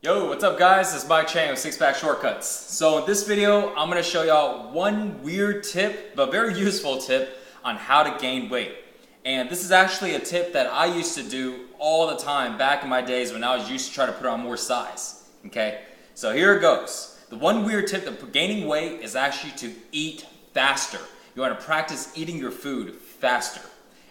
Yo, what's up guys? This is Mike Chang with Six Pack Shortcuts. So in this video, I'm going to show y'all one weird tip, but very useful tip on how to gain weight. And this is actually a tip that I used to do all the time back in my days when I was used to try to put on more size. Okay, so here it goes. The one weird tip to gaining weight is actually to eat faster. You want to practice eating your food faster.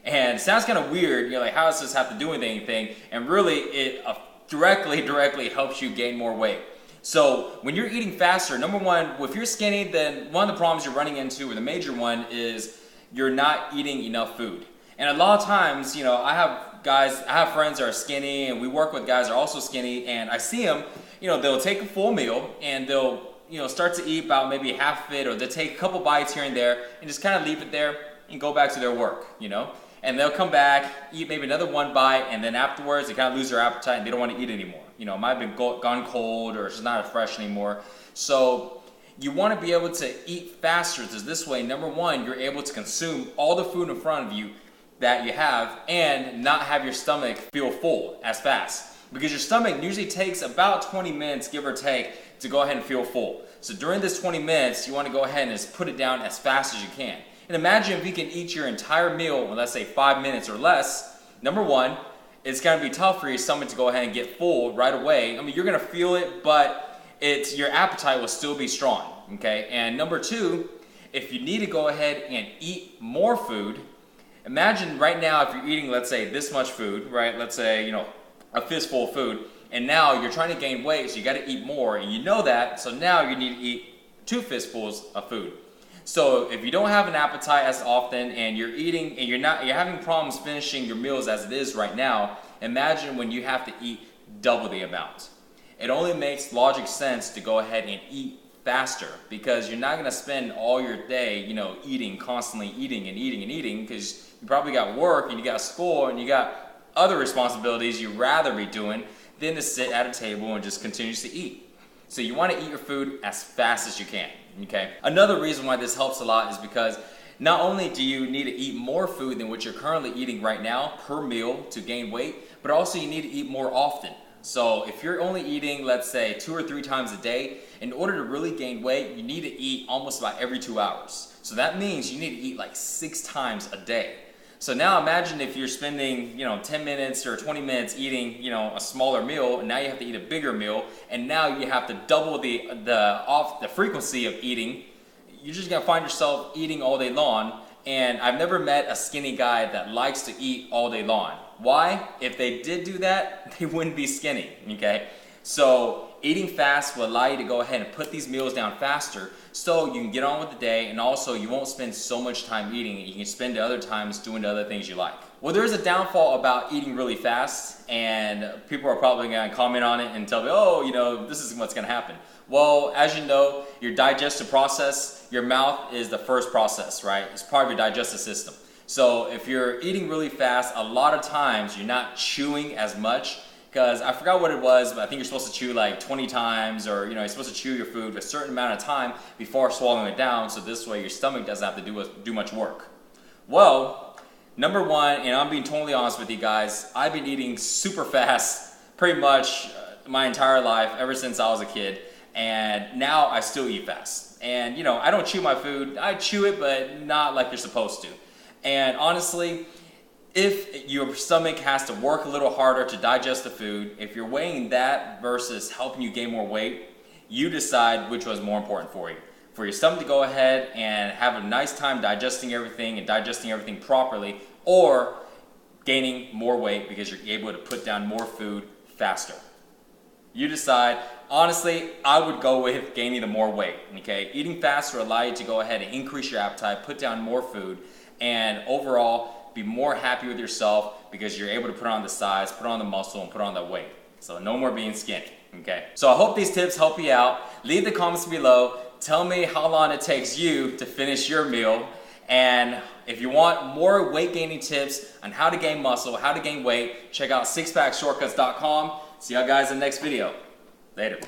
And it sounds kind of weird. You're like, how does this have to do with anything? And really, it directly helps you gain more weight. So when you're eating faster, number one, if you're skinny, then one of the problems you're running into, or the major one, is you're not eating enough food. And a lot of times, I have friends that are skinny, and we work with guys that are also skinny, and I see them, they'll take a full meal and they'll, start to eat about maybe half of it, or they'll take a couple bites here and there and just kind of leave it there and go back to their work, And they'll come back, eat maybe another one bite, and then afterwards they kind of lose their appetite and they don't want to eat anymore. It might have been gone cold, or it's just not as fresh anymore. So you want to be able to eat faster, because this way, number one, you're able to consume all the food in front of you that you have and not have your stomach feel full as fast. Because your stomach usually takes about 20 minutes, give or take, to go ahead and feel full. So during this 20 minutes, you want to go ahead and just put it down as fast as you can. And imagine if you can eat your entire meal in, let's say, 5 minutes or less. Number one, it's going to be tough for your stomach to go ahead and get full right away. I mean, you're going to feel it, but your appetite will still be strong, okay? And number two, if you need to go ahead and eat more food, imagine right now if you're eating, let's say, this much food, right? Let's say, a fistful of food, and now you're trying to gain weight, so you got to eat more, and you know that, so now you need to eat 2 fistfuls of food. So if you don't have an appetite as often, and you're eating and you're having problems finishing your meals as it is right now, imagine when you have to eat double the amount. It only makes logic sense to go ahead and eat faster, because you're not going to spend all your day, eating, constantly eating and eating and eating, because you probably got work and you got school and you got other responsibilities you'd rather be doing than to sit at a table and just continuously eat. So you want to eat your food as fast as you can, okay? Another reason why this helps a lot is because not only do you need to eat more food than what you're currently eating right now per meal to gain weight, but also you need to eat more often. So if you're only eating, let's say, 2 or 3 times a day, in order to really gain weight, you need to eat almost about every 2 hours. So that means you need to eat like 6 times a day. So now imagine if you're spending, 10 minutes or 20 minutes eating, a smaller meal, and now you have to eat a bigger meal, and now you have to double the frequency of eating. You're just gonna find yourself eating all day long. And I've never met a skinny guy that likes to eat all day long. Why? If they did do that, they wouldn't be skinny, okay? So eating fast will allow you to go ahead and put these meals down faster, so you can get on with the day, and also you won't spend so much time eating. You can spend the other times doing the other things you like. Well, there's a downfall about eating really fast, and people are probably going to comment on it and tell me, oh, this is what's going to happen. Well, as you know, your digestive process, your mouth is the first process, right? It's part of your digestive system. So if you're eating really fast, a lot of times you're not chewing as much, because I forgot what it was, but I think you're supposed to chew like 20 times, or you're supposed to chew your food a certain amount of time before swallowing it down, so this way your stomach doesn't have to do much work. Well, number one, and I'm being totally honest with you guys, I've been eating super fast pretty much my entire life, ever since I was a kid, and now I still eat fast. And I don't chew my food. I chew it, but not like you're supposed to. And honestly, if your stomach has to work a little harder to digest the food, if you're weighing that versus helping you gain more weight, you decide which was more important for you. For your stomach to go ahead and have a nice time digesting everything and digesting everything properly, or gaining more weight because you're able to put down more food faster. You decide. Honestly, I would go with gaining the more weight, okay? Eating faster will allow you to go ahead and increase your appetite, put down more food, and overall be more happy with yourself because you're able to put on the size, put on the muscle, and put on the weight. So no more being skinny, okay? So I hope these tips help you out. Leave the comments below. Tell me how long it takes you to finish your meal. And if you want more weight gaining tips on how to gain muscle, how to gain weight, check out sixpackshortcuts.com. See you guys in the next video. Later.